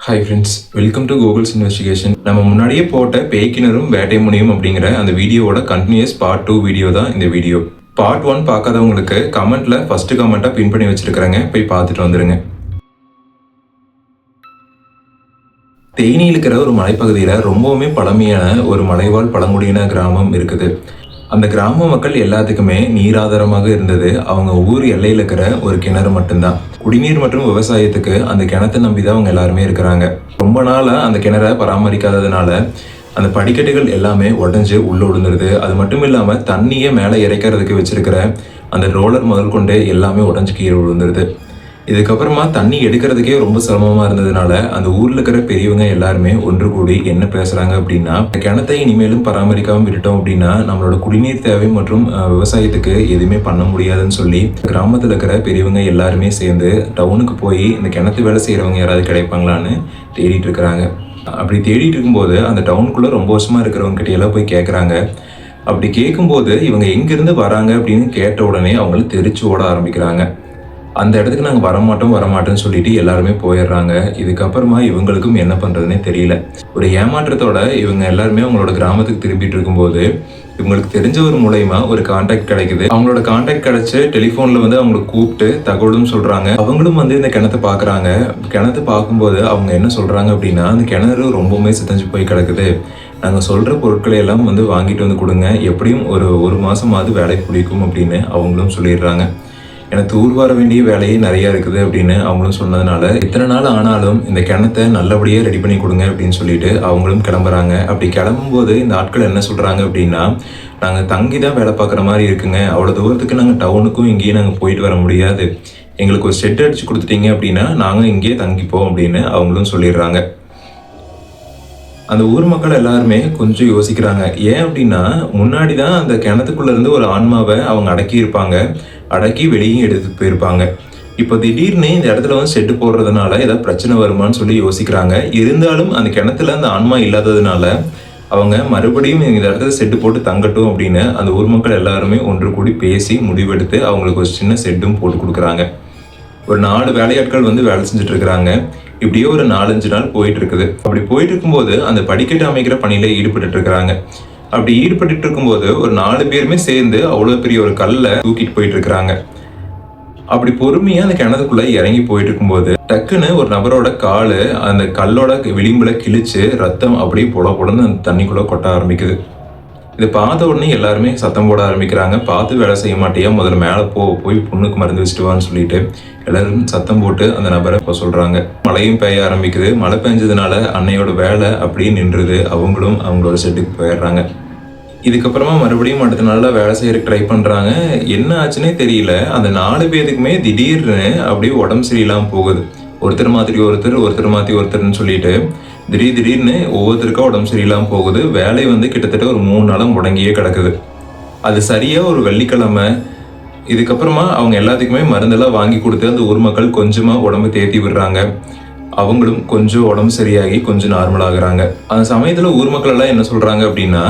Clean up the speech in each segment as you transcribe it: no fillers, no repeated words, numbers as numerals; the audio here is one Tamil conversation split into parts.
Hi friends, welcome to Google's investigation. நம்ம முன்னாடியே போட்ட பேய்க்கிணறும் வேட்டை முனியும் அப்படிங்கிற அந்த வீடியோவோட கண்டினியூஸ் பார்ட் 2 வீடியோ தான் இந்த வீடியோ. பார்ட் 1 பார்க்காதவங்களுக்கு கமெண்ட்ல ஃபர்ஸ்ட் கமெண்ட்டாக பின் பண்ணி வச்சிருக்கிறேங்க, போய் பார்த்துட்டு வந்துருங்க. தேனியில் இருக்கிற ஒரு மலைப்பகுதியில் ரொம்பவுமே பழமையான ஒரு மலைவாழ் பழங்குடியின கிராமம் இருக்குது. அந்த கிராம மக்கள் எல்லாத்துக்குமே நீராதாரமாக இருந்தது அவங்க ஊர் எல்லையில் இருக்கிற ஒரு கிணறு மட்டும்தான். குடிநீர் மற்றும் விவசாயத்துக்கு அந்த கிணத்தை நம்பி தான் அவங்க எல்லாருமே இருக்கிறாங்க. ரொம்ப நாளாக அந்த கிணறை பராமரிக்காததுனால அந்த படிக்கட்டுகள் எல்லாமே உடஞ்சி உள்ள விழுந்துருது. அது மட்டும் இல்லாமல் தண்ணியை மேலே இறைக்கிறதுக்கு வச்சிருக்கிற அந்த ரோலர் முதல் கொண்டு எல்லாமே உடஞ்சி கீழே விழுந்துருது. இதுக்கப்புறமா தண்ணி எடுக்கிறதுக்கே ரொம்ப சிரமமாக இருந்ததுனால அந்த ஊரில் இருக்கிற பெரியவங்க எல்லாருமே ஒன்று கூடி என்ன பேசுகிறாங்க அப்படின்னா, கிணத்தை இனிமேலும் பராமரிக்காமல் விட்டுட்டோம் அப்படின்னா நம்மளோட குடிநீர் தேவை மற்றும் விவசாயத்துக்கு எதுவுமே பண்ண முடியாதுன்னு சொல்லி கிராமத்தில் இருக்கிற பெரியவங்க எல்லாருமே சேர்ந்து டவுனுக்கு போய் இந்த கிணத்து வேலை செய்கிறவங்க யாராவது கிடைப்பாங்களான்னு தேடிட்டு இருக்கிறாங்க. அப்படி தேடிட்டு இருக்கும்போது அந்த டவுனுக்குள்ளே ரொம்ப வருஷமாக இருக்கிறவங்க கிட்ட எல்லாம் போய் கேட்குறாங்க. அப்படி கேட்கும்போது இவங்க எங்கேருந்து வராங்க அப்படின்னு கேட்ட உடனே அவங்களும் தெரிச்சு ஓட ஆரம்பிக்கிறாங்க. அந்த இடத்துக்கு நாங்கள் வரமாட்டோம்னு சொல்லிட்டு எல்லாருமே போயிடுறாங்க. இதுக்கப்புறமா இவங்களுக்கும் என்ன பண்ணுறதுனே தெரியல. ஒரு ஏமாற்றத்தோட இவங்க எல்லாருமே அவங்களோட கிராமத்துக்கு திரும்பிட்டு இருக்கும்போது இவங்களுக்கு தெரிஞ்ச ஒரு மூலயமா ஒரு கான்டாக்ட் கிடைக்குது. அவங்களோட கான்டாக்ட் கிடைச்சு டெலிஃபோனில் அவங்களுக்கு கூப்பிட்டு தகவலும் சொல்கிறாங்க. அவங்களும் இந்த கிணத்தை பார்க்குறாங்க. கிணத்தை பார்க்கும்போது அவங்க என்ன சொல்கிறாங்க அப்படின்னா, அந்த கிணறு ரொம்பவுமே சிதைஞ்சு போய் கிடக்குது. நாங்கள் சொல்கிற பொருட்களை எல்லாம் வாங்கிட்டு வந்து கொடுங்க, எப்படியும் ஒரு மாதமாவது வேலை பிடிக்கும் அப்படின்னு அவங்களும் சொல்லிடுறாங்க. எனக்கு தூர் வர வேண்டிய வேலையே நிறையா இருக்குது அப்படின்னு அவங்களும் சொன்னதுனால இத்தனை நாள் ஆனாலும் இந்த கிணத்தை நல்லபடியாக ரெடி பண்ணி கொடுங்க அப்படின்னு சொல்லிட்டு அவங்களும் கிளம்புறாங்க. அப்படி கிளம்பும்போது இந்த ஆட்கள் என்ன சொல்கிறாங்க அப்படின்னா, நாங்கள் தங்கி தான் வேலை பார்க்குற மாதிரி இருக்குங்க, அவ்வளோ தூரத்துக்கு நாங்கள் டவுனுக்கும் இங்கேயும் நாங்கள் போயிட்டு வர முடியாது, எங்களுக்கு ஒரு ஷெட் அடித்து கொடுத்துட்டீங்க அப்படின்னா நாங்கள் இங்கேயே தங்கிப்போம் அப்படின்னு அவங்களும் சொல்லிடுறாங்க. அந்த ஊர் மக்கள் எல்லாருமே கொஞ்சம் யோசிக்கிறாங்க. ஏன் அப்படின்னா, முன்னாடி தான் அந்த கிணத்துக்குள்ளேருந்து ஒரு ஆன்மாவை அவங்க அடக்கி வெளியும் எடுத்துட்டு போயிருப்பாங்க. இப்போ திடீர்னு இந்த இடத்துல ஷெட்டு போடுறதுனால ஏதாவது பிரச்சனை வருமானு சொல்லி யோசிக்கிறாங்க. இருந்தாலும் அந்த கிணத்துல அந்த ஆன்மா இல்லாததுனால அவங்க மறுபடியும் இந்த இடத்துல ஷெட்டு போட்டு தங்கட்டும் அப்படின்னு அந்த ஊர் மக்கள் எல்லாருமே ஒன்று கூடி பேசி முடிவெடுத்து அவங்களுக்கு ஒரு சின்ன ஷெட்டும் போட்டு கொடுக்குறாங்க. ஒரு 4 வேலையாட்கள் வேலை செஞ்சுட்டு இருக்கிறாங்க. இப்படியே ஒரு 4-5 நாள் போயிட்டு இருக்குது. அப்படி போயிட்டு இருக்கும்போது அந்த படிக்கட்டு அமைக்கிற பணியில ஈடுபட்டு இருக்கிறாங்க. அப்படி ஈடுபட்டு இருக்கும்போது ஒரு 4 பேருமே சேர்ந்து அவ்வளோ பெரிய ஒரு கல்லை தூக்கிட்டு போயிட்டு இருக்கிறாங்க. அப்படி பொறுமையா அந்த கிணத்துக்குள்ள இறங்கி போயிட்டு இருக்கும்போது டக்குன்னு ஒரு நபரோட காலு அந்த கல்லோட விளிம்புல கிழிச்சு ரத்தம் அப்படியே பொடன்னு அந்த தண்ணிக்குள்ள கொட்ட ஆரம்பிக்குது. இதை பார்த்த உடனே எல்லாருமே சத்தம் போட ஆரம்பிக்கிறாங்க. பார்த்து வேலை செய்ய மாட்டியா, முதல்ல மேலே போய் பொண்ணுக்கு மருந்து வச்சுட்டு வான்னு சொல்லிட்டு எல்லாரும் சத்தம் போட்டு அந்த நபரை இப்போ சொல்றாங்க. மழையும் பெய்ய ஆரம்பிக்குது. மழை பெஞ்சதுனால அன்னையோட வேலை அப்படியே நின்றுது. அவங்களும் அவங்களோட செட்டுக்கு போயிடுறாங்க. இதுக்கப்புறமா மறுபடியும் அடுத்த நாளில் வேலை செய்யறதுக்கு ட்ரை பண்ணுறாங்க. என்ன ஆச்சுன்னே தெரியல. அந்த 4 பேருக்குமே திடீர்னு அப்படியே உடம்பு சரியில்லாமல் போகுது. ஒருத்தர் மாற்றி ஒருத்தர்னு சொல்லிட்டு திடீர்னு ஒவ்வொருத்தருக்கா உடம்பு சரியில்லாமல் போகுது. வேலை கிட்டத்தட்ட ஒரு 3 நாளாக முடங்கியே கிடக்குது. அது சரியாக ஒரு வெள்ளிக்கிழமை. இதுக்கப்புறமா அவங்க எல்லாத்துக்குமே மருந்தெல்லாம் வாங்கி கொடுத்து அந்த ஊர் மக்கள் கொஞ்சமாக உடம்பு தேத்தி விடுறாங்க. அவங்களும் கொஞ்சம் உடம்பு சரியாகி கொஞ்சம் நார்மல் ஆகுறாங்க. அந்த சமயத்தில் ஊர் மக்கள் எல்லாம் என்ன சொல்கிறாங்க அப்படின்னா,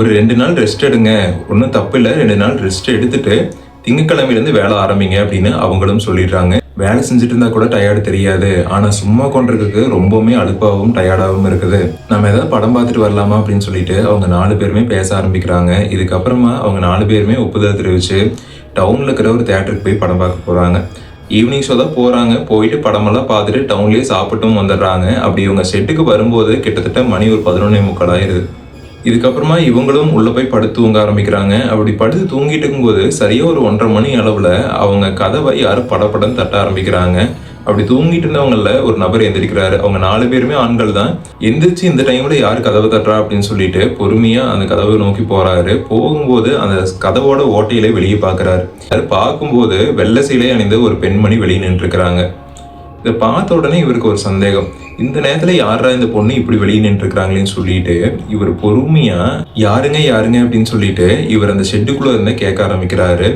ஒரு 2 நாள் ரெஸ்ட் எடுங்க, ஒன்றும் தப்பு இல்லை, 2 நாள் ரெஸ்ட் எடுத்துட்டு திங்கக்கிழமையிலேருந்து வேலை ஆரம்பிங்க அப்படின்னு அவங்களும் சொல்லிடுறாங்க. வேலை செஞ்சுட்டு இருந்தா கூட டயர்டு தெரியாது, ஆனால் சும்மா கொண்டிருக்கு ரொம்பவுமே அலுப்பாகவும் டயர்டாகவும் இருக்குது, நம்ம ஏதாவது படம் பார்த்துட்டு வரலாமா அப்படின்னு சொல்லிட்டு அவங்க 4 பேருமே பேச ஆரம்பிக்கிறாங்க. இதுக்கப்புறமா அவங்க 4 பேருமே ஒப்புதல் தெரிவித்து டவுனில் இருக்கிற ஒரு தேட்டருக்கு போய் படம் பார்க்க போகிறாங்க. ஈவினிங் ஷோ தான் போகிறாங்க. போயிட்டு படமெல்லாம் பார்த்துட்டு டவுன்லேயே சாப்பிட்டும் வந்துடுறாங்க. அப்படி இவங்க செட்டுக்கு வரும்போது கிட்டத்தட்ட மணி ஒரு 11:45 ஆயிடுது. இதுக்கப்புறமா இவங்களும் உள்ளே போய் படுத்து தூங்க ஆரம்பிக்கிறாங்க. அப்படி படுத்து தூங்கிட்டு இருக்கும்போது சரியாக ஒரு 1:30 மணி அளவில் அவங்க கதவை யாரும் படப்படன்னு தட்ட ஆரம்பிக்கிறாங்க. அப்படி தூங்கிட்டு இருந்தவங்கள ஒரு நபர் எந்திரிக்கிறாரு. அவங்க 4 பேருமே ஆண்கள் தான். எந்திரிச்சு இந்த டைமில் யார் கதவை தட்டுறா அப்படின்னு சொல்லிட்டு பொறுமையாக அந்த கதவை நோக்கி போகிறாரு. போகும்போது அந்த கதவோட ஓட்டையிலே வெளியே பார்க்குறாரு. அது பார்க்கும்போது வெள்ளை சீலை அணிந்த ஒரு பெண்மணி வெளியே நின்றுருக்கிறாங்க. இதை பார்த்த உடனே இவருக்கு ஒரு சந்தேகம். இந்த நேரத்தில் யாரா இந்த பொண்ணு இப்படி வெளியே நின்றுருக்கிறாங்களேன்னு சொல்லிட்டு இவர் பொறுமையாக யாருங்க அப்படின்னு சொல்லிட்டு இவர் அந்த ஷெட்டுக்குள்ளே இருந்த கேட்க ஆரம்பிக்கிறாரு.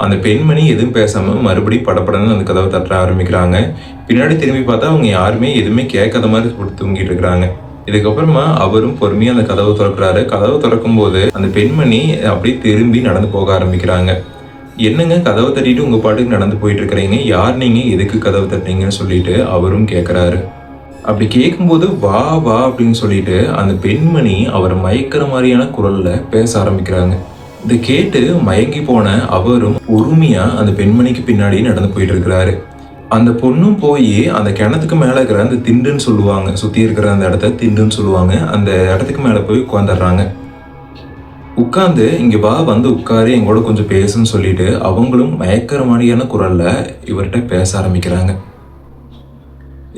அந்த பெண்மணி எதுவும் பேசாமல் மறுபடியும் படப்படன்னு அந்த கதவை தட்ட ஆரம்பிக்கிறாங்க. பின்னாடி திரும்பி பார்த்தா அவங்க யாருமே எதுவுமே கேட்காத மாதிரி போட்டு தூங்கிட்டு இருக்கிறாங்க. இதுக்கப்புறமா அவரும் பொறுமையாக அந்த கதவை திறக்கிறாரு. கதவை திறக்கும் போது அந்த பெண்மணி அப்படியே திரும்பி நடந்து போக ஆரம்பிக்கிறாங்க. என்னங்க கதவை தட்டிட்டு உங்கள் பாட்டுக்கு நடந்து போயிட்டு இருக்கிறீங்க, யார் நீங்கள், எதுக்கு கதவை தட்டினீங்கன்னு சொல்லிட்டு அவரும் கேட்குறாரு. அப்படி கேட்கும்போது வா வா அப்படின்னு சொல்லிட்டு அந்த பெண்மணி அவர் மயக்கிற மாதிரியான குரல்ல பேச ஆரம்பிக்கிறாங்க. இதை கேட்டு மயங்கி போன அவரும் பொறுமையா அந்த பெண்மணிக்கு பின்னாடி நடந்து போயிட்டு இருக்கிறாரு. அந்த பொண்ணும் போய் அந்த கிணத்துக்கு மேல இருக்கிற அந்த திண்டுன்னு சொல்லுவாங்க, சுத்தி இருக்கிற அந்த இடத்த திண்டுன்னு சொல்லுவாங்க, அந்த இடத்துக்கு மேல போய் உட்கார்ந்துடுறாங்க. உட்கார்ந்து இங்க வா, வந்து உட்காரு, எங்களோட கொஞ்சம் பேசுன்னு சொல்லிட்டு அவங்களும் மயக்கிற மாதிரியான குரல்ல இவர்கிட்ட பேச ஆரம்பிக்கிறாங்க.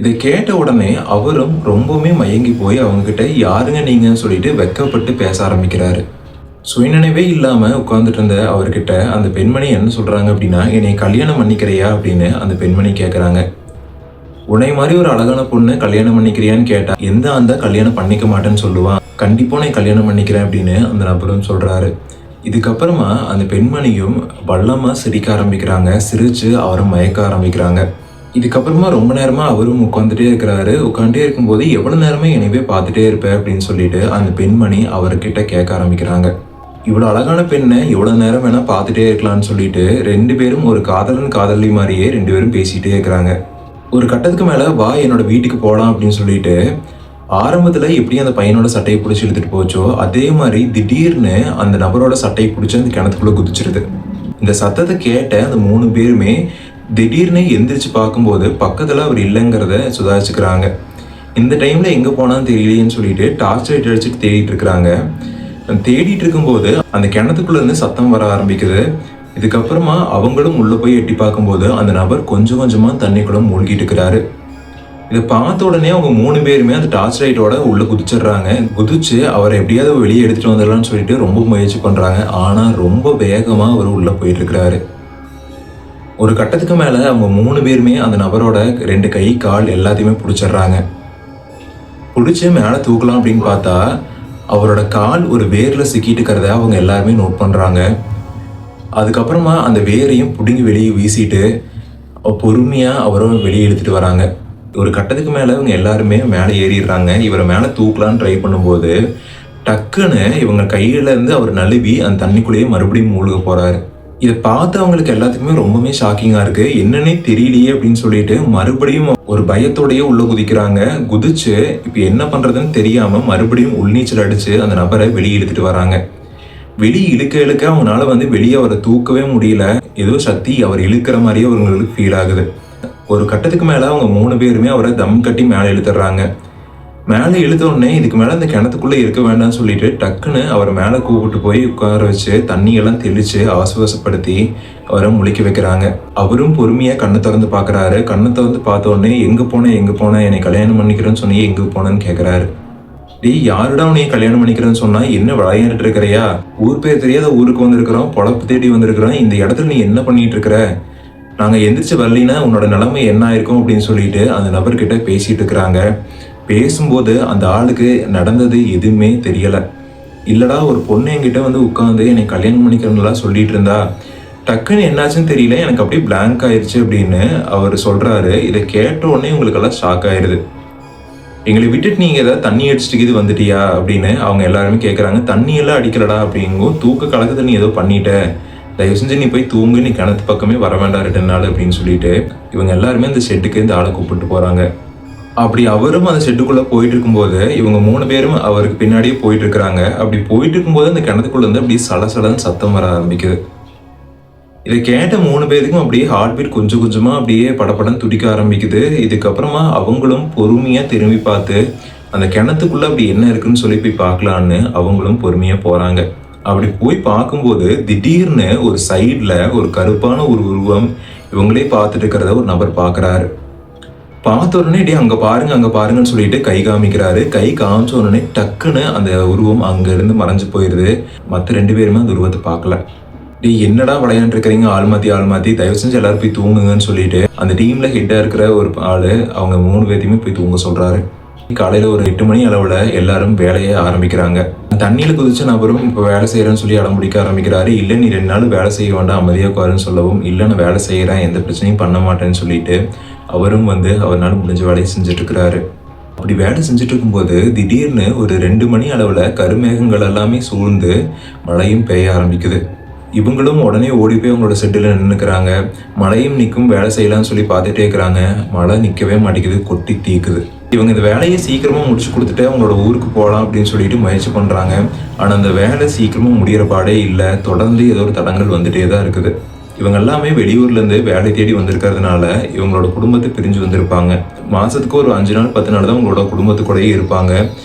இதை கேட்ட உடனே அவரும் ரொம்பவுமே மயங்கி போய் அவங்க கிட்ட யாருங்க நீங்கன்னு சொல்லிட்டு வெக்கப்பட்டு பேச ஆரம்பிக்கிறாரு. சுயநினைவே இல்லாம உட்கார்ந்துட்டு இருந்த அவர்கிட்ட அந்த பெண்மணி என்ன சொல்றாங்க அப்படின்னா, என்னை கல்யாணம் பண்ணிக்கிறியா அப்படின்னு அந்த பெண்மணி கேட்கறாங்க. உன்னை மாதிரி ஒரு அழகான பொண்ணு கல்யாணம் பண்ணிக்கிறியான்னு கேட்டா எந்த அந்த கல்யாணம் பண்ணிக்க மாட்டேன்னு சொல்லுவான், கண்டிப்பா நான் கல்யாணம் பண்ணிக்கிறேன் அப்படின்னு அந்த நபரும் சொல்றாரு. இதுக்கப்புறமா அந்த பெண்மணியும் வல்லமா சிரிக்க ஆரம்பிக்கிறாங்க. சிரிச்சு அவரும் மயக்க ஆரம்பிக்கிறாங்க. இதுக்கப்புறமா ரொம்ப நேரமா அவரும் உட்காந்துட்டே இருக்கிறாரு. உட்காந்துட்டே இருக்கும்போது எவ்வளவு நேரமே என்னையவே பார்த்துட்டே இருப்ப அப்படின்னு சொல்லிட்டு அந்த பெண்மணி அவர்கிட்ட கேட்க ஆரம்பிக்கிறாங்க. இவ்வளவு அழகான பெண்ணை எவ்வளவு நேரம் வேணா பார்த்துட்டே இருக்கலாம்னு சொல்லிட்டு 2 பேரும் ஒரு காதலன் காதலி மாதிரியே 2 பேரும் பேசிட்டே இருக்கிறாங்க. ஒரு கட்டத்துக்கு மேல வா என்னோட வீட்டுக்கு போலாம் அப்படின்னு சொல்லிட்டு ஆரம்பத்துல எப்படி அந்த பையனோட சட்டையை பிடிச்சி இழுத்துட்டு போச்சோ அதே மாதிரி திடீர்னு அந்த நபரோட சட்டையை பிடிச்சி அந்த கிணத்துக்குள்ள குதிச்சிருது. இந்த சத்தத்தை கேட்ட அந்த 3 பேருமே திடீர்னு எந்திரிச்சு பார்க்கும்போது பக்கத்துல அவர் இல்லைங்கிறத சுதாரிச்சுக்கிறாங்க. இந்த டைம்ல எங்க போனான்னு தெரியலையேன்னு சொல்லிட்டு டார்ச் லைட் அடிச்சுட்டு தேடிட்டு இருக்கிறாங்க. தேடிட்டு இருக்கும்போது அந்த கிணத்துக்குள்ள இருந்து சத்தம் வர ஆரம்பிக்குது. இதுக்கப்புறமா அவங்களும் உள்ள போய் எட்டி பார்க்கும்போது அந்த நபர் கொஞ்சம் கொஞ்சமா தண்ணிக்குள்ள மூழ்கிட்டு இருக்கிறாரு. இதை பார்த்த உடனே அவங்க 3 பேருமே அந்த டார்ச் லைட்டோட உள்ள குதிச்சிடுறாங்க. குதிச்சு அவரை எப்படியாவது வெளியே எடுத்துட்டு வந்துடலாம்னு சொல்லிட்டு ரொம்ப முயற்சி பண்றாங்க. ஆனா ரொம்ப வேகமா அவர் உள்ள போயிட்டு இருக்கிறாரு. ஒரு கட்டத்துக்கு மேல அவங்க 3 பேருமே அந்த நபரோட 2 கை கால் எல்லாத்தையுமே பிடிச்சிடுறாங்க. பிடிச்சி மேலே தூக்கலாம் அப்படின்னு பார்த்தா அவரோட கால் ஒரு வேர்ல சிக்கிட்டு இருக்கிறத அவங்க எல்லாருமே நோட் பண்றாங்க. அதுக்கப்புறமா அந்த வேரையும் பிடுங்கி வெளியே வீசிட்டு பொறுமையா அவரும் வெளியே எடுத்துட்டு வராங்க. ஒரு கட்டத்துக்கு மேல இவங்க எல்லாருமே மேலே ஏறிடுறாங்க. இவரை மேலே தூக்கலான்னு ட்ரை பண்ணும்போது டக்குன்னு இவங்க கையில இருந்து அவர் நழுவி அந்த தண்ணிக்குள்ளேயே மறுபடியும் மூழ்க போறாரு. இதை பார்த்து அவங்களுக்கு எல்லாத்துக்குமே ரொம்பவே ஷாக்கிங்கா இருக்கு. என்னன்னே தெரியலையே அப்படின்னு சொல்லிட்டு மறுபடியும் ஒரு பயத்தோடயே உள்ள குதிக்கிறாங்க. குதிச்சு இப்ப என்ன பண்றதுன்னு தெரியாம மறுபடியும் உள்நீச்சல் அடிச்சு அந்த நபரை வெளியே இழுத்துட்டு வராங்க. வெளியே இழுக்க அவங்களால வெளியே அவரை தூக்கவே முடியல. ஏதோ சக்தி அவர் இழுக்கிற மாதிரியே அவங்களுக்கு ஃபீல் ஆகுது. ஒரு கட்டத்துக்கு மேல அவங்க 3 பேருமே அவரை தம் கட்டி மேலே இழுத்துறாங்க. மேலே இழுத்த உடனே இதுக்கு மேலே அந்த கிணத்துக்குள்ள இருக்க வேண்டாம்னு சொல்லிட்டு டக்குன்னு அவரை மேலே கூப்பிட்டு போய் உட்கார வச்சு தண்ணியெல்லாம் தெளிச்சு ஆசுவாசப்படுத்தி அவரை முழிக்க வைக்கிறாங்க. அவரும் பொறுமையா கண்ணை திறந்து பாக்குறாரு. கண்ணை திறந்து பார்த்த உடனே எங்க போன என்னை கல்யாணம் பண்ணிக்கிறேன்னு சொன்னீங்க, எங்க போனேன்னு கேட்கிறாரு. டேய், யாருடா உன்னைய கல்யாணம் பண்ணிக்கிறேன்னு சொன்னா என்ன விளையாண்டுட்டு இருக்கிறையா? ஊர் பேர் தெரியாத ஊருக்கு வந்திருக்கிறோம், பொழப்பு தேடி வந்திருக்கிறோம், இந்த இடத்துல நீ என்ன பண்ணிட்டு இருக்கிற? நாங்க எந்திரிச்சு வரலினா உன்னோட நிலைமை என்ன ஆயிருக்கும் அப்படின்னு சொல்லிட்டு அந்த நபர்கிட்ட பேசிட்டு இருக்கிறாங்க. பேசும்போது அந்த ஆளுக்கு நடந்தது எதுவுமே தெரியல. இல்லடா, ஒரு பொண்ணு என்கிட்ட உட்காந்து என்னை கல்யாணம் பண்ணிக்கிறேன்லாம் சொல்லிட்டு இருந்தா, டக்குன்னு என்னாச்சுன்னு தெரியல, எனக்கு அப்படியே பிளாங்க் ஆயிடுச்சு அப்படின்னு அவர் சொல்றாரு. இதை கேட்ட உடனே உங்களுக்கெல்லாம் ஷாக் ஆயிடுது. எங்களை விட்டுட்டு நீங்க ஏதாவது தண்ணி அடிச்சுட்டு இது வந்துட்டியா அப்படின்னு அவங்க எல்லாருமே கேட்குறாங்க. தண்ணியெல்லாம் அடிக்கலடா அப்படிங்கும். தூக்க கலக்கத்தை நீ ஏதோ பண்ணிட்ட, தயவு செஞ்சு நீ போய் தூங்கு, நீ கிணத்து பக்கமே வர வேண்டாம் 2 நாள் அப்படின்னு சொல்லிட்டு இவங்க எல்லாருமே அந்த ஷெட்டுக்கு இந்த ஆளை கூப்பிட்டு போறாங்க. அப்படி அவரும் அந்த ஷெட்டுக்குள்ள போயிட்டு இருக்கும்போது இவங்க 3 பேரும் அவருக்கு பின்னாடியே போயிட்டு இருக்கிறாங்க. அப்படி போயிட்டு இருக்கும்போது அந்த கிணத்துக்குள்ள இருந்து அப்படியே சலசலன்னு சத்தம் வர ஆரம்பிக்குது. இதை கேட்ட 3 பேருக்கும் அப்படியே ஹார்ட் பீட் கொஞ்சம் கொஞ்சமா அப்படியே படப்படன்னு துடிக்க ஆரம்பிக்குது. இதுக்கப்புறமா அவங்களும் பொறுமையா திரும்பி பார்த்து அந்த கிணத்துக்குள்ள அப்படி என்ன இருக்குன்னு சொல்லி போய் பார்க்கலான்னு அவங்களும் பொறுமையா போறாங்க. அப்படி போய் பார்க்கும்போது திடீர்னு ஒரு சைட்ல ஒரு கருப்பான ஒரு உருவம் இவங்களே பார்த்துட்டு இருக்கிறத ஒரு நபர் பார்க்கறாரு. பார்த்த உடனே டே அங்க பாருங்கன்னு சொல்லிட்டு கை காமிக்கிறாரு. கை காமிச்ச உடனே டக்குன்னு அந்த உருவம் அங்க இருந்து மறைஞ்சு போயிருது. மற்ற 2 பேருமே அந்த உருவத்தை பார்க்கல. டே என்னடா விளையாண்டு இருக்கிறீங்க, ஆள் மாத்தி தயவு செஞ்சு எல்லாரும் போய் தூங்குங்கன்னு சொல்லிட்டு அந்த டீம்ல ஹெட்டா இருக்கிற ஒரு ஆளு அவங்க 3 பேர்த்தையுமே போய் தூங்க சொல்றாரு. காலையில ஒரு 8 மணி அளவுல எல்லாரும் வேலையை ஆரம்பிக்கிறாங்க. தண்ணியில குதிச்ச நபரும் இப்போ வேலை செய்யறேன்னு சொல்லி அடம் பிடிக்க ஆரம்பிக்கிறாரு. இல்ல நீ 2 நாள் வேலை செய்ய வேண்டாம், அமைதியா உட்காருன்னு சொல்லவும், இல்ல நான் வேலை செய்யறேன், எந்த பிரச்சனையும் பண்ண மாட்டேன்னு சொல்லிட்டு அவரும் அவர்னால முடிஞ்ச வேலையை செஞ்சுட்டு இருக்கிறாரு. அப்படி வேலை செஞ்சுட்டு இருக்கும்போது திடீர்னு ஒரு 2 மணி அளவுல கருமேகங்கள் எல்லாமே சூழ்ந்து மழையும் பெய்ய ஆரம்பிக்குது. இவங்களும் உடனே ஓடி போய் அவங்களோட செட்டில் நின்றுக்கிறாங்க. மழையும் நிற்கும், வேலை செய்யலாம்னு சொல்லி பார்த்துட்டே இருக்கிறாங்க. மழை நிற்கவே மாட்டேங்குது, கொட்டி தீக்குது. இவங்க இந்த வேலையை சீக்கிரமா முடிச்சு கொடுத்துட்டு அவங்களோட ஊருக்கு போகலாம் அப்படின்னு சொல்லிட்டு முயற்சி பண்றாங்க. ஆனா அந்த வேலை சீக்கிரமா முடிகிற பாடே இல்லை. தொடர்ந்து ஏதோ ஒரு தடங்கள் வந்துட்டே தான் இருக்குது. இவங்க எல்லாமே வெளியூர்ல இருந்து வேலை தேடி வந்திருக்கிறதுனால இவங்களோட குடும்பத்தை பிரிஞ்சு வந்திருப்பாங்க. மாசத்துக்கு ஒரு 5 நாள் 10 நாள் தான் உங்களோட குடும்பத்துக்கூடயே இருப்பாங்க.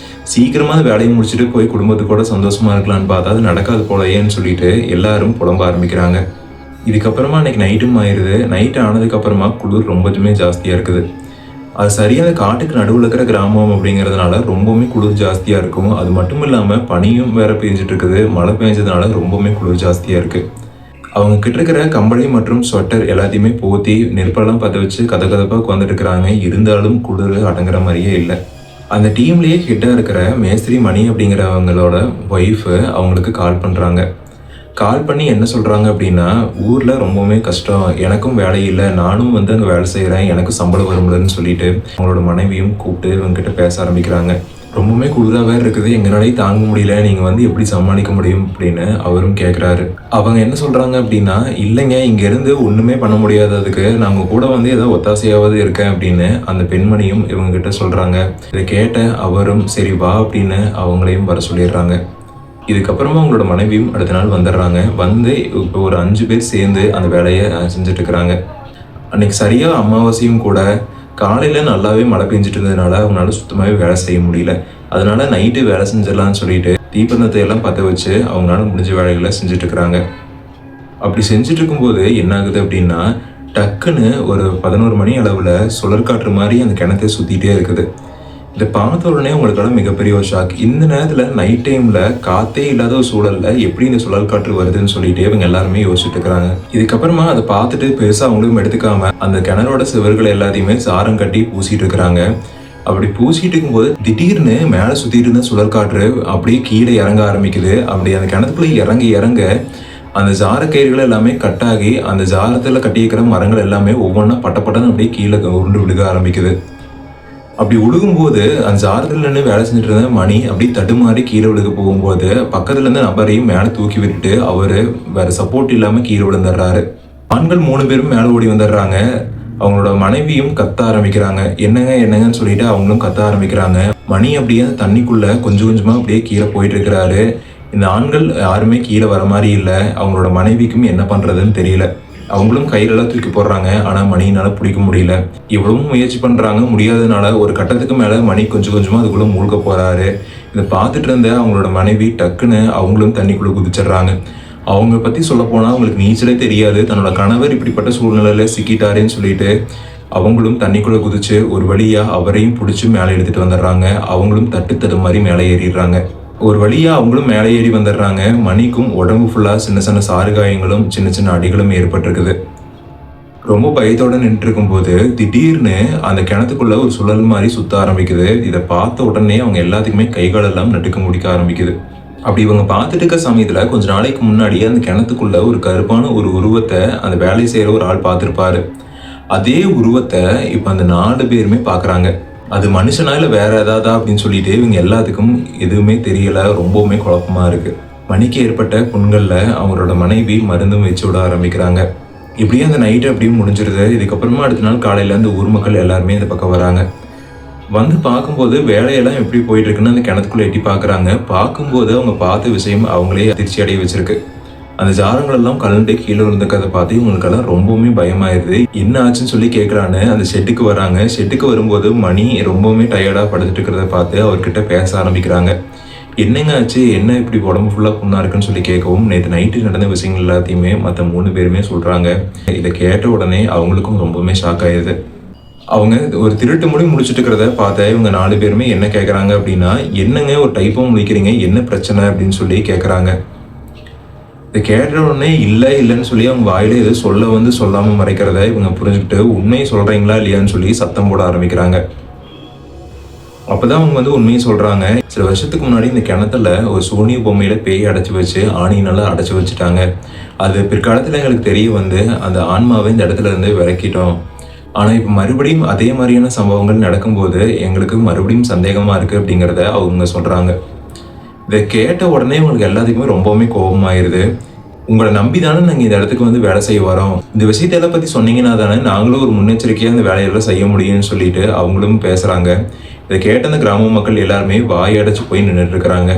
சீக்கிரமா அந்த வேலையை முடிச்சுட்டு போய் குடும்பத்துக்கூட சந்தோஷமா இருக்கலாம்னு பார்த்தா அது நடக்காது போலயேன்னு சொல்லிட்டு எல்லாரும் புலம்ப ஆரம்பிக்கிறாங்க. இதுக்கப்புறமா அன்னைக்கு நைட்டும் ஆயிடுது. நைட் ஆனதுக்கு அப்புறமா குளிர் ரொம்பவுமே ஜாஸ்தியா இருக்குது. அது சரியான காட்டுக்கு நடுவில் இருக்கிற கிராமம் அப்படிங்கிறதுனால ரொம்பவுமே குளிர் ஜாஸ்தியா இருக்கும். அது மட்டும் இல்லாம பனியும் வேற பெஞ்சிட்டு இருக்குது. மழை பெஞ்சதுனால ரொம்பவுமே குளிர் ஜாஸ்தியா இருக்கு. அவங்க கிட்ட இருக்கிற கம்பளி மற்றும் ஸ்வெட்டர் எல்லாத்தையுமே போத்தி நெருப்பெல்லாம் பற்ற வச்சு கதகதப்பா உட்காந்துட்டு இருக்கிறாங்க. இருந்தாலும் குளிர் அடங்குற மாதிரியே இல்லை. அந்த டீம்லயே ஹெட்டா இருக்கிற மேஸ்திரி மணி அப்படிங்கிறவங்களோட ஒய்ஃபு அவங்களுக்கு கால் பண்றாங்க. கால் பண்ணி என்ன சொல்கிறாங்க அப்படின்னா, ஊரில் ரொம்பவுமே கஷ்டம், எனக்கும் வேலை இல்லை, நானும் வந்து அங்கே வேலை செய்கிறேன், எனக்கு சம்பளம் வரும்லன்னு சொல்லிட்டு அவங்களோட மனைவியும் கூப்பிட்டு இவங்ககிட்ட பேச ஆரம்பிக்கிறாங்க. ரொம்பவுமே குளிராக இருக்குது, எங்களாலேயே தாங்க முடியல, நீங்கள் வந்து எப்படி சமாளிக்க முடியும் அப்படின்னு அவரும் கேட்குறாரு. அவங்க என்ன சொல்கிறாங்க அப்படின்னா, இல்லைங்க, இங்கேருந்து ஒன்றுமே பண்ண முடியாததுக்கு நாங்கள் கூட வந்து ஏதோ ஒத்தாசையாவது இருக்கேன் அப்படின்னு அந்த பெண்மணியும் இவங்ககிட்ட சொல்கிறாங்க. இதை கேட்ட அவரும் சரி வா அப்படின்னு அவங்களையும் வர சொல்லிடுறாங்க. இதுக்கப்புறமா அவங்களோட மனைவியும் அடுத்த நாள் வந்துடுறாங்க. வந்து இப்போ ஒரு 5 பேர் சேர்ந்து அந்த வேலையை செஞ்சுட்டு இருக்கிறாங்க. அன்னைக்கு சரியாக அமாவாசையும் கூட. காலையில் நல்லாவே மழை பெஞ்சிட்டு இருந்ததுனால அவங்களால சுத்தமாகவே வேலை செய்ய முடியல. அதனால நைட்டு வேலை செஞ்சிடலான்னு சொல்லிட்டு தீப்பந்தத்தை எல்லாம் பற்ற வச்சு அவங்களால முடிஞ்ச வேலைகளை செஞ்சுட்டு இருக்கிறாங்க. அப்படி செஞ்சுட்டு இருக்கும்போது என்ன ஆகுது அப்படின்னா, டக்குன்னு ஒரு 11 மணி அளவில் சுழற்காற்று மாதிரி அந்த கிணத்தை சுற்றிட்டே இருக்குது. இதை பார்த்த உடனே உங்களுக்கெல்லாம் மிகப்பெரிய ஒரு ஷாக். இந்த நேரத்தில் நைட் டைமில் காற்றே இல்லாத ஒரு சூழலில் எப்படி இந்த சுழல் காற்று வருதுன்னு சொல்லிட்டு இவங்க எல்லாருமே யோசிச்சுட்டு இருக்கிறாங்க. இதுக்கப்புறமா அதை பார்த்துட்டு பெருசாக அவங்களும் எடுத்துக்காம அந்த கிணறோட சுவர்கள் எல்லாத்தையுமே சாரம் கட்டி பூசிட்டு இருக்கிறாங்க. அப்படி பூசிட்டு இருக்கும்போது திடீர்னு மேலே சுற்றிட்டு இருந்த சுழல் காற்று அப்படியே கீழே இறங்க ஆரம்பிக்குது. அப்படி அந்த கிணத்துக்குள்ளே இறங்க இறங்க அந்த ஜாரக்கயிறுகள் எல்லாமே கட்டாகி அந்த ஜாரத்தில் கட்டியிருக்கிற மரங்கள் எல்லாமே ஒவ்வொன்றா பட்டப்பட்டன்னு அப்படியே கீழே உருண்டு விழுக ஆரம்பிக்குது. அப்படி விழுகும்போது அந்த ஜாரத்தில் நின்று வேலை செஞ்சுட்டு இருந்த மணி அப்படி தடுமாறி கீழே விழுக போகும்போது பக்கத்துல இருந்த நபரையும் மேலே தூக்கி விட்டுட்டு அவரு வேற சப்போர்ட் இல்லாம கீழே விழுந்துடுறாரு. ஆண்கள் 3 பேரும் மேலே ஓடி வந்துடுறாங்க. அவங்களோட மனைவியும் கத்த ஆரம்பிக்கிறாங்க. என்னங்க என்னங்கன்னு சொல்லிட்டு அவங்களும் கத்த ஆரம்பிக்கிறாங்க. மணி அப்படியே தண்ணிக்குள்ள கொஞ்சம் கொஞ்சமா அப்படியே கீழே போயிட்டு இருக்கிறாரு. இந்த ஆண்கள் யாருமே கீழே வர மாதிரி இல்லை. அவங்களோட மனைவிக்கும் என்ன பண்றதுன்னு தெரியல. அவங்களும் கையிலெல்லாம் தூக்கி போடுறாங்க. ஆனால் மணியினால பிடிக்க முடியல. இவ்வளவும் முயற்சி பண்ணுறாங்க, முடியாததுனால ஒரு கட்டத்துக்கு மேலே மணி கொஞ்சம் கொஞ்சமாக அதுக்குள்ளே மூழ்க போகிறாரு. இதை பார்த்துட்டு இருந்த அவங்களோட மனைவி டக்குன்னு அவங்களும் தண்ணிக்குள்ளே குதிச்சிடுறாங்க. அவங்க பற்றி சொல்ல போனால் அவங்களுக்கு நீச்சலே தெரியாது. தன்னோட கணவர் இப்படிப்பட்ட சூழ்நிலையில் சிக்கிட்டாருன்னு சொல்லிட்டு அவங்களும் தண்ணிக்குள்ளே குதிச்சு ஒரு வழியாக அவரையும் பிடிச்சி மேலே எடுத்துகிட்டு வந்துடுறாங்க. அவங்களும் தட்டு மாதிரி மேலே ஏறிடுறாங்க. ஒரு வழியாக அவங்களும் மேலே ஏறி வந்துடுறாங்க. மணிக்கும் உடம்பு ஃபுல்லாக சின்ன சின்ன சாறுகாயங்களும் சின்ன சின்ன அடிகளும் ஏற்பட்டிருக்குது. ரொம்ப பயத்தோடு நின்று இருக்கும்போது திடீர்னு அந்த கிணத்துக்குள்ள ஒரு சுழல் மாதிரி சுத்த ஆரம்பிக்குது. இதை பார்த்த உடனே அவங்க எல்லாத்துக்குமே கைகாலெல்லாம் நடுக்க முடிக்க ஆரம்பிக்குது. அப்படி இவங்க பார்த்துட்டு இருக்க சமயத்தில் கொஞ்ச நாளைக்கு முன்னாடியே அந்த கிணத்துக்குள்ள ஒரு கருப்பான ஒரு உருவத்தை அந்த வேலை செய்கிற ஒரு ஆள் பார்த்துருப்பாரு. அதே உருவத்தை இப்போ அந்த 4 பேருமே பார்க்குறாங்க. அது மனுஷனா இல்லை வேற ஏதாவது அப்படின்னு சொல்லிட்டு இவங்க எல்லாத்துக்கும் எதுவுமே தெரியல. ரொம்பவுமே குழப்பமா இருக்கு. மணிக்கு ஏற்பட்ட புண்கள்ல அவங்களோட மனைவி மருந்தும் வச்சு விட ஆரம்பிக்கிறாங்க. இப்படியே அந்த நைட்டு அப்படியும் முடிஞ்சிருது. இதுக்கப்புறமா அடுத்த நாள் காலையில அந்த ஊர் மக்கள் எல்லாருமே இந்த பக்கம் வராங்க. வந்து பார்க்கும்போது வேலையெல்லாம் எப்படி போயிட்டு இருக்குன்னு அந்த கிணத்துக்குள்ள எட்டி பார்க்குறாங்க. பார்க்கும்போது அவங்க பார்த்த விஷயம் அவங்களே அதிர்ச்சி அடைய வச்சிருக்கு. அந்த ஜாரங்கள் எல்லாம் கலந்து கீழே விழுந்துக்கிறத பார்த்து இவங்களுக்கெல்லாம் ரொம்பவுமே பயமாயிருது. என்ன ஆச்சுன்னு சொல்லி கேட்கலான்னு அந்த ஷெட்டுக்கு வராங்க. ஷெட்டுக்கு வரும்போது மணி ரொம்பவுமே டயர்டாக படுத்துட்டு இருக்கிறத பார்த்து அவர்கிட்ட பேச ஆரம்பிக்கிறாங்க. என்னங்க ஆச்சு, என்ன இப்படி உடம்பு ஃபுல்லாக புண்ணா இருக்குன்னு சொல்லி கேட்கவும் நேற்று நைட்டு நடந்த விஷயங்கள் எல்லாத்தையுமே மற்ற 3 பேருமே சொல்கிறாங்க. இதை கேட்ட உடனே அவங்களுக்கும் ரொம்பவுமே ஷாக் ஆயிடுது. அவங்க ஒரு திருட்டு மொழி முடிச்சுட்டு இருக்கிறத பார்த்த இவங்க 4 பேருமே என்ன கேட்குறாங்க அப்படின்னா, என்னங்க ஒரு டைப்பாக முடிக்கிறீங்க, என்ன பிரச்சனை அப்படின்னு சொல்லி கேட்குறாங்க. இதை கேட்ட உடனே இல்லைன்னு சொல்லி அவங்க வாயில எது சொல்லாமல் மறைக்கிறத இவங்க புரிஞ்சுக்கிட்டு உண்மையை சொல்கிறீங்களா இல்லையான்னு சொல்லி சத்தம் போட ஆரம்பிக்கிறாங்க. அப்போதான் அவங்க வந்து உண்மையை சொல்கிறாங்க. சில வருஷத்துக்கு முன்னாடி இந்த கிணத்துல ஒரு சூனிய பொம்மையில பேய் அடைச்சி வச்சு ஆணியினால அடைச்சி வச்சுட்டாங்க. அது பிற்காலத்தில் எங்களுக்கு தெரிய வந்து அந்த ஆன்மாவை இந்த இடத்துல இருந்து விளக்கிட்டோம். ஆனால் இப்போ மறுபடியும் அதே மாதிரியான சம்பவங்கள் நடக்கும்போது எங்களுக்கு மறுபடியும் சந்தேகமாக இருக்குது அப்படிங்கிறத அவங்க சொல்கிறாங்க. இதை கேட்ட உடனே உங்களுக்கு எல்லாத்துக்குமே ரொம்பவுமே கோபமாயிருது. உங்களை நம்பி தானே நாங்கள் இந்த இடத்துக்கு வந்து வேலை செய்ய வரோம். இந்த விஷயத்தெல்லாம் பற்றி சொன்னீங்கன்னா தானே நாங்களும் ஒரு முன்னெச்சரிக்கையாக அந்த வேலையெல்லாம் செய்ய முடியும்னு சொல்லிட்டு அவங்களும் பேசுகிறாங்க. இதை கேட்ட அந்த கிராம மக்கள் எல்லாருமே வாயடைச்சு போய் நின்றுட்டு இருக்கிறாங்க.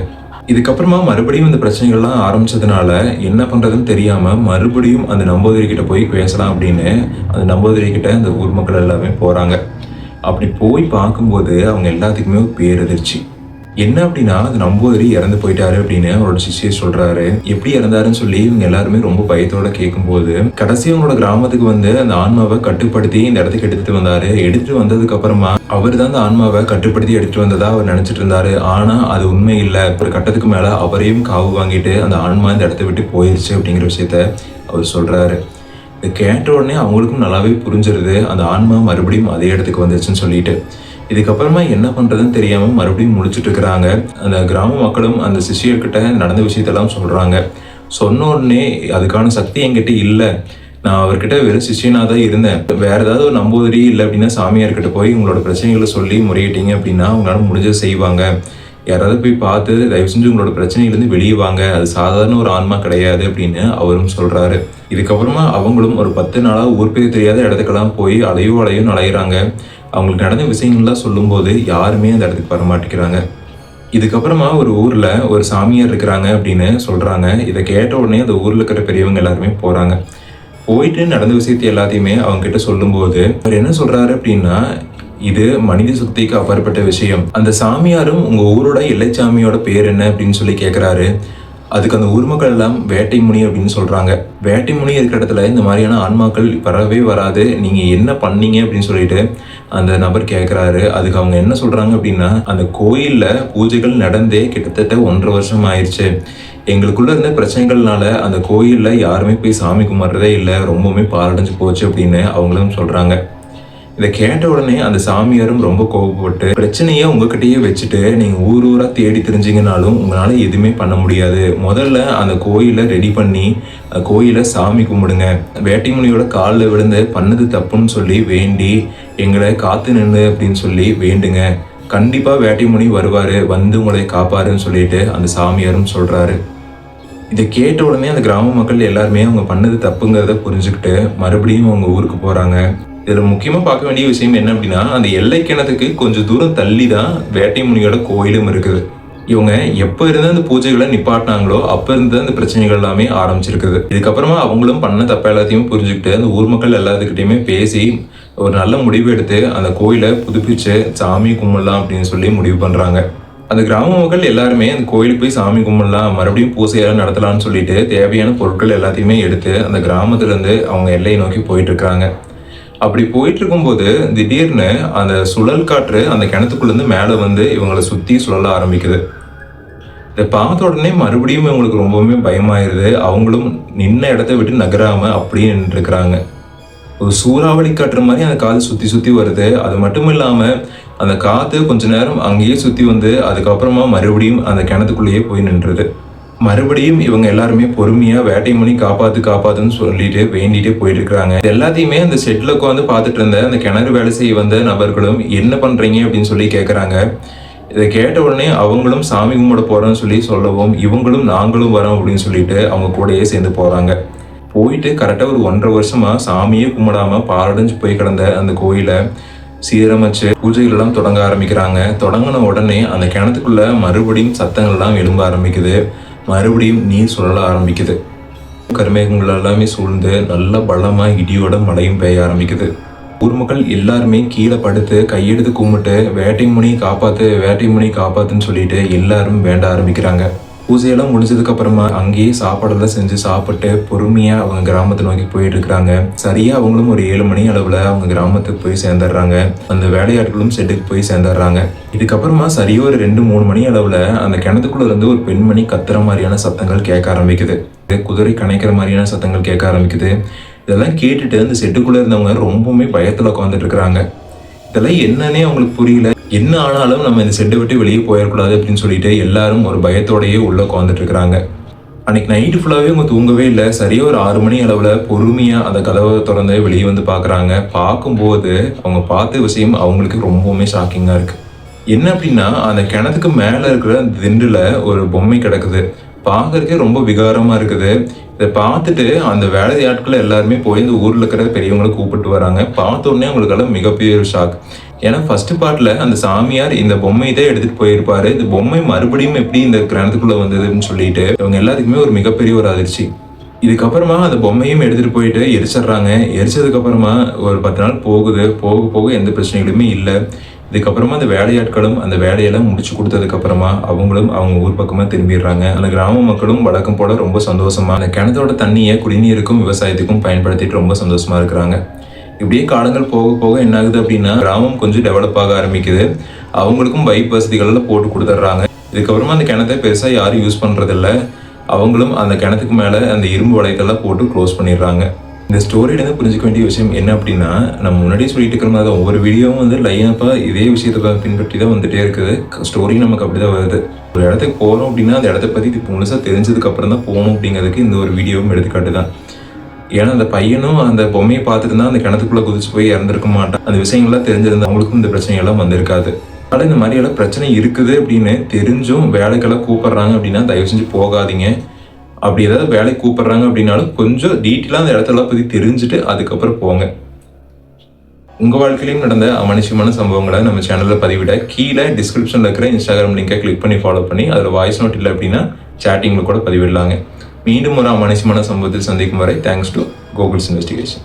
இதுக்கப்புறமா மறுபடியும் இந்த பிரச்சனைகள்லாம் ஆரம்பிச்சதுனால என்ன பண்றதுன்னு தெரியாம மறுபடியும் அந்த நம்பூதிரி கிட்ட போய் பேசலாம் அப்படின்னு அந்த நம்பூதிரி கிட்ட அந்த ஊர் மக்கள் எல்லாமே போறாங்க. அப்படி போய் பார்க்கும்போது அவங்க எல்லாத்துக்குமே ஒரு பேரதிர்ச்சி. என்ன அப்படின்னா, அது நம்பூதிரி இறந்து போயிட்டாரு அப்படின்னு அவரோட சிஷ்யர் சொல்றாரு. எப்படி இறந்தாருன்னு சொல்லி இவங்க எல்லாருமே ரொம்ப பயத்தோட கேட்கும்போது, கடைசி அவங்களோட கிராமத்துக்கு வந்து அந்த ஆன்மாவை கட்டுப்படுத்தி இந்த இடத்துக்கு எடுத்துட்டு வந்தாரு. எடுத்துட்டு வந்ததுக்கு அப்புறமா அவர் தான் அந்த ஆன்மாவை கட்டுப்படுத்தி எடுத்துட்டு வந்ததா அவர் நினைச்சிட்டு இருந்தாரு. ஆனா அது உண்மை இல்லை. ஒரு கட்டத்துக்கு மேல அவரையும் காவு வாங்கிட்டு அந்த ஆன்மா இந்த இடத்த விட்டு போயிருச்சு அப்படிங்கிற விஷயத்த அவர் சொல்றாரு. இதை கேட்ட உடனே அவங்களுக்கும் நல்லாவே புரிஞ்சிருது அந்த ஆன்மா மறுபடியும் அதே இடத்துக்கு வந்துருச்சுன்னு சொல்லிட்டு. இதுக்கப்புறமா என்ன பண்றதுன்னு தெரியாம மறுபடியும் முழிச்சிட்டு இருக்கிறாங்க. அந்த கிராம மக்களும் அந்த சிஷ்யர்கிட்ட நடந்த விஷயத்தெல்லாம் சொல்றாங்க. சொன்ன உடனே அதுக்கான சக்தி என்கிட்ட இல்லை, நான் அவர்கிட்ட வெறும் சிஷ்யனா தான் இருந்தேன். வேற ஏதாவது ஒரு நம்பூதிரி இல்லை அப்படின்னா சாமியார்கிட்ட போய் உங்களோட பிரச்சனைகளை சொல்லி முறையிட்டீங்க அப்படின்னா அவங்களால முடிஞ்சதை செய்வாங்க. யாராவது போய் பார்த்து தயவு செஞ்சு உங்களோட பிரச்சனையிலேருந்து வெளியே வாங்க, அது சாதாரண ஒரு ஆன்மா கிடையாது அப்படின்னு அவரும் சொல்றாரு. இதுக்கப்புறமா அவங்களும் ஒரு 10 நாளா ஊர் பேர் தெரியாத இடத்துக்கெல்லாம் போய் அலையும் அலையிறாங்க. அவங்களுக்கு நடந்த விஷயங்கள்லாம் சொல்லும்போது யாருமே அந்த இடத்துக்கு வரமாட்டேங்கிறாங்க. இதுக்கப்புறமா ஒரு ஊர்ல ஒரு சாமியார் இருக்கிறாங்க அப்படின்னு சொல்றாங்க. இதை கேட்ட உடனே அந்த ஊர்ல இருக்கிற பெரியவங்க எல்லாருமே போறாங்க. போயிட்டு நடந்த விஷயத்தை எல்லாத்தையுமே அவங்க கிட்ட சொல்லும்போது அவர் என்ன சொல்றாரு அப்படின்னா, இது மனித சக்திக்கு அப்பாற்பட்ட விஷயம். அந்த சாமியாரும் உங்க ஊரோட எல்லைச்சாமியோட பேர் என்ன அப்படின்னு சொல்லி கேட்கிறாரு. அதுக்கு அந்த ஊர் மக்கள் எல்லாம் வேட்டை முனி அப்படின்னு சொல்றாங்க. வேட்டை முனி இருக்கிற இடத்துல இந்த மாதிரியான ஆன்மாக்கள் வரவே வராது, நீங்க என்ன பண்ணீங்க அப்படின்னு சொல்லிட்டு அந்த நபர் கேட்கிறாரு. அதுக்கு அவங்க என்ன சொல்றாங்க அப்படின்னா, அந்த கோயில்ல பூஜைகள் நடந்தே கிட்டத்தட்ட 1.5 வருஷம் ஆயிடுச்சு. எங்களுக்குள்ள இருந்த பிரச்சனைகள்னால அந்த கோயில்ல யாருமே போய் சாமி கும்பிட்றதே இல்லை, ரொம்பவுமே பாலடைஞ்சு போச்சு அப்படின்னு அவங்களும் சொல்றாங்க. இதை கேட்ட உடனே அந்த சாமியாரும் ரொம்ப கோபப்பட்டு, பிரச்சனையை உங்ககிட்டயே வச்சுட்டு நீங்க ஊர் ஊரா தேடி தெரிஞ்சீங்கனாலும் உங்களால எதுவுமே பண்ண முடியாது. முதல்ல அந்த கோயிலை ரெடி பண்ணி கோயிலை சாமி கும்பிடுங்க. வேட்டைமுனியோட காலில் விழுந்து பண்ணது தப்புன்னு சொல்லி வேண்டி எங்களை காத்து நின்று அப்படின்னு சொல்லி வேண்டுங்க. கண்டிப்பா வேட்டைமுனி வருவாரு, வந்து உங்களை காப்பாருன்னு சொல்லிட்டு அந்த சாமியாரும் சொல்றாரு. இதை கேட்ட உடனே அந்த கிராம மக்கள் எல்லாருமே அவங்க பண்ணது தப்புங்கிறத புரிஞ்சுக்கிட்டு மறுபடியும் அவங்க ஊருக்கு போறாங்க. இதில் முக்கியமாக பார்க்க வேண்டிய விஷயம் என்ன அப்படின்னா, அந்த எல்லை கிணத்துக்கு கொஞ்சம் தூரம் தள்ளி தான் வேட்டை முனியோட கோயிலும் இருக்குது. இவங்க எப்போ இருந்து அந்த பூஜைகளை நிப்பாட்டினாங்களோ அப்போ இருந்து அந்த பிரச்சனைகள் எல்லாமே ஆரம்பிச்சிருக்குது. இதுக்கப்புறமா அவங்களும் பண்ண தப்ப எல்லாத்தையும் புரிஞ்சுக்கிட்டு அந்த ஊர் மக்கள் எல்லாத்துக்கிட்டையுமே பேசி ஒரு நல்ல முடிவு எடுத்து அந்த கோயிலை புதுப்பிச்சு சாமி கும்பிடலாம் அப்படின்னு சொல்லி முடிவு பண்ணுறாங்க. அந்த கிராம மக்கள் எல்லாருமே அந்த கோயிலுக்கு போய் சாமி கும்பிடலாம், மறுபடியும் பூசையெல்லாம் நடத்தலாம்னு சொல்லிட்டு தேவையான பொருட்கள் எல்லாத்தையுமே எடுத்து அந்த கிராமத்துலேருந்து அவங்க எல்லையை நோக்கி போயிட்டு இருக்காங்க. அப்படி போயிட்டு இருக்கும்போது திடீர்னு அந்த சுழல் காற்று அந்த கிணத்துக்குள்ளேருந்து மேலே வந்து இவங்களை சுற்றி சுழல ஆரம்பிக்குது. இதை பார்த்த உடனே மறுபடியும் இவங்களுக்கு ரொம்பவுமே பயமாயிருது. அவங்களும் நின்ன இடத்த விட்டு நகராம அப்படியே நின்றுருக்கிறாங்க. ஒரு சூறாவளி காற்று மாதிரி அந்த காற்று சுற்றி சுற்றி வருது. அது மட்டும் இல்லாமல் அந்த காற்று கொஞ்ச நேரம் அங்கேயே சுற்றி வந்து அதுக்கப்புறமா மறுபடியும் அந்த கிணத்துக்குள்ளேயே போய் நின்றுது. மறுபடியும் இவங்க எல்லாருமே பொறுமையா வேட்டை முனி காப்பாத்துன்னு சொல்லிட்டு வேண்டிட்டே போயிட்டு இருக்காங்க. எல்லாத்தையுமே அந்த ஷெட்ல உட்காந்து பார்த்துட்டு இருந்த அந்த கிணறு வேலை செய்ய வந்த நபர்களும் என்ன பண்றீங்க அப்படின்னு சொல்லி கேட்கறாங்க. இதை கேட்ட உடனே அவங்களும் சாமி கும்பிட போறோம்னு சொல்லி சொல்லவும் இவங்களும் நாங்களும் வரோம் அப்படின்னு சொல்லிட்டு அவங்க கூடயே சேர்ந்து போறாங்க. போயிட்டு கரெக்டாக ஒரு 1.5 வருஷமா சாமியே கும்பிடாம பாலடைஞ்சு போய் கிடந்த அந்த கோயிலை சீரமைச்சு பூஜைகள் எல்லாம் தொடங்க ஆரம்பிக்கிறாங்க. தொடங்கின உடனே அந்த கிணத்துக்குள்ள மறுபடியும் சத்தங்கள்லாம் எழும்ப ஆரம்பிக்குது. மறுபடியும் நீர் சுழல ஆரம்பிக்குது. கருமேகங்கள் எல்லாமே சூழ்ந்து நல்ல பலமா இடியோட மழையும் பெய்ய ஆரம்பிக்குது. ஊர் மக்கள் எல்லாருமே கீழே படுத்து கையெடுத்து கும்பிட்டு வேட்டை முனி காப்பாத்துன்னு சொல்லிட்டு எல்லாரும் வேண்ட ஆரம்பிக்கிறாங்க. பூஜையெல்லாம் முடிஞ்சதுக்கு அப்புறமா அங்கேயே சாப்பாடெல்லாம் செஞ்சு சாப்பிட்டு பொறுமையா அவங்க கிராமத்தை நோக்கி போயிட்டு இருக்கிறாங்க. சரியா அவங்களும் ஒரு 7 மணி அளவுல அவங்க கிராமத்துக்கு போய் சேர்ந்துடுறாங்க. அந்த வேலையாட்களும் செட்டுக்கு போய் சேர்ந்துடுறாங்க. இதுக்கப்புறமா சரியா ஒரு 2-3 மணி அளவுல அந்த கிணத்துக்குள்ள இருந்து ஒரு பெண்மணி கத்துற மாதிரியான சத்தங்கள் கேட்க ஆரம்பிக்குது. குதிரை கணைக்கிற மாதிரியான சத்தங்கள் கேட்க ஆரம்பிக்குது. இதெல்லாம் கேட்டுட்டு அந்த செட்டுக்குள்ள இருந்தவங்க ரொம்பவுமே பயத்துல உட்காந்துட்டு இருக்கிறாங்க. இதெல்லாம் என்னன்னே அவங்களுக்கு புரியல. என்ன ஆனாலும் நம்ம இந்த செட்டை விட்டு வெளியே போயிடக்கூடாது அப்படின்னு சொல்லிட்டு எல்லாரும் ஒரு பயத்தோடையே உள்ள உட்காந்துட்டு இருக்கிறாங்க. அன்னைக்கு நைட்டு ஃபுல்லாகவே அவங்க தூங்கவே இல்லை. சரியாக ஒரு 6 மணி அளவில் பொறுமையாக அந்த கதவை திறந்து வெளியே வந்து பார்க்குறாங்க. பார்க்கும்போது அவங்க பார்த்த விஷயம் அவங்களுக்கு ரொம்பவுமே ஷாக்கிங்காக இருக்குது. என்ன அப்படின்னா, அந்த கிணத்துக்கு மேலே இருக்கிற அந்த திண்டில் ஒரு பொம்மை கிடக்குது. பார்க்கறதுக்கே ரொம்ப விகாரமாக இருக்குது. இதை பார்த்துட்டு அந்த வேலையாட்கள் எல்லாருமே போய் இந்த ஊரில் இருக்கிற பெரியவங்களை கூப்பிட்டு வராங்க. பார்த்த உடனே அவங்களுக்கெல்லாம் மிகப்பெரிய ஒரு ஷாக். ஏன்னா ஃபர்ஸ்ட் பார்ட்ல அந்த சாமியார் இந்த பொம்மை தான் எடுத்துட்டு போயிருப்பாரு. இந்த பொம்மை மறுபடியும் எப்படி இந்த கிராமத்துக்குள்ள வந்ததுன்னு சொல்லிட்டு இவங்க எல்லாத்துக்குமே ஒரு மிகப்பெரிய ஒரு அதிர்ச்சி. இதுக்கப்புறமா அந்த பொம்மையும் எடுத்துட்டு போயிட்டு எரிச்சிடுறாங்க. எரிச்சதுக்கு அப்புறமா ஒரு 10 நாள் போகுது. போக போக எந்த பிரச்சனைகளுமே இல்லை. இதுக்கப்புறமா அந்த வேலையாட்களும் அந்த வேலையெல்லாம் முடிச்சு கொடுத்ததுக்கு அப்புறமா அவங்களும் அவங்க ஊர் பக்கமா திரும்பிடுறாங்க. அந்த கிராம மக்களும் வழக்கம் போல ரொம்ப சந்தோஷமா அந்த கிணத்தோட தண்ணியை குடிநீருக்கும் விவசாயத்துக்கும் பயன்படுத்திட்டு ரொம்ப சந்தோஷமா இருக்கிறாங்க. இப்படியே காலங்கள் போக போக என்ன ஆகுது அப்படின்னா கிராமம் கொஞ்சம் டெவலப் ஆக ஆரம்பிக்குது. அவங்களுக்கும் பைப் வசதிகள்லாம் போட்டு கொடுத்துட்றாங்க. இதுக்கப்புறமா அந்த கிணத்தை பெருசா யாரும் யூஸ் பண்றதில்ல. அவங்களும் அந்த கிணத்துக்கு மேல அந்த இரும்பு வளையத்தெல்லாம் போட்டு க்ளோஸ் பண்ணிடுறாங்க. இந்த ஸ்டோரியிலேருந்து புரிஞ்சுக்க வேண்டிய விஷயம் என்ன அப்படின்னா, நம்ம முன்னாடியே சொல்லிட்டு இருக்கிற மாதிரி தான் ஒவ்வொரு வீடியோவும் வந்து லைனப்பாக இதே விஷயத்தை பின்பற்றி தான் வந்துட்டே இருக்குது. ஸ்டோரி நமக்கு அப்படி தான் வருது. ஒரு இடத்துக்கு போகிறோம் அப்படின்னா அந்த இடத்த பற்றி முழுசாக தெரிஞ்சதுக்கு அப்புறம் தான் போகணும் அப்படிங்கிறதுக்கு இந்த ஒரு வீடியோவும் எடுத்துக்காட்டு தான். ஏன்னா அந்த பையனும் அந்த பொம்மையை பார்த்துட்டு தான் அந்த கிணத்துக்குள்ளே குதிச்சு போய் இறந்துருக்க மாட்டான். அந்த விஷயங்கள்லாம் தெரிஞ்சிருந்தா அவங்களுக்கும் இந்த பிரச்சனையெல்லாம் வந்திருக்காது. அதனால் இந்த மாதிரியெல்லாம் பிரச்சனை இருக்குது அப்படின்னு தெரிஞ்சும் வேலைக்கெல்லாம் கூப்பிட்றாங்க அப்படின்னா தயவு செஞ்சு போகாதீங்க. அப்படி ஏதாவது வேலைக்கு கூப்பிட்றாங்க அப்படின்னாலும் கொஞ்சம் டீட்டெயிலாக அந்த இடத்தெல்லாம் பற்றி தெரிஞ்சுட்டு அதுக்கப்புறம் போங்க. உங்கள் வாழ்க்கையிலையும் நடந்த அமானுஷ்யமான சம்பவங்களை நம்ம சேனலில் பதிவிட கீழே டிஸ்கிரிப்ஷனில் இருக்கிற இன்ஸ்டாகிராம் லிங்கை கிளிக் பண்ணி ஃபாலோ பண்ணி அதில் வாய்ஸ் நோட் இல்லை அப்படின்னா சேட்டிங்கில் கூட பதிவிடலாங்க. மீண்டும் ஒரு அமானுஷ்யமான சம்பவத்தில் சந்திக்கும் வரை தேங்க்ஸ் டு கோகுல்ஸ் இன்வெஸ்டிகேஷன்.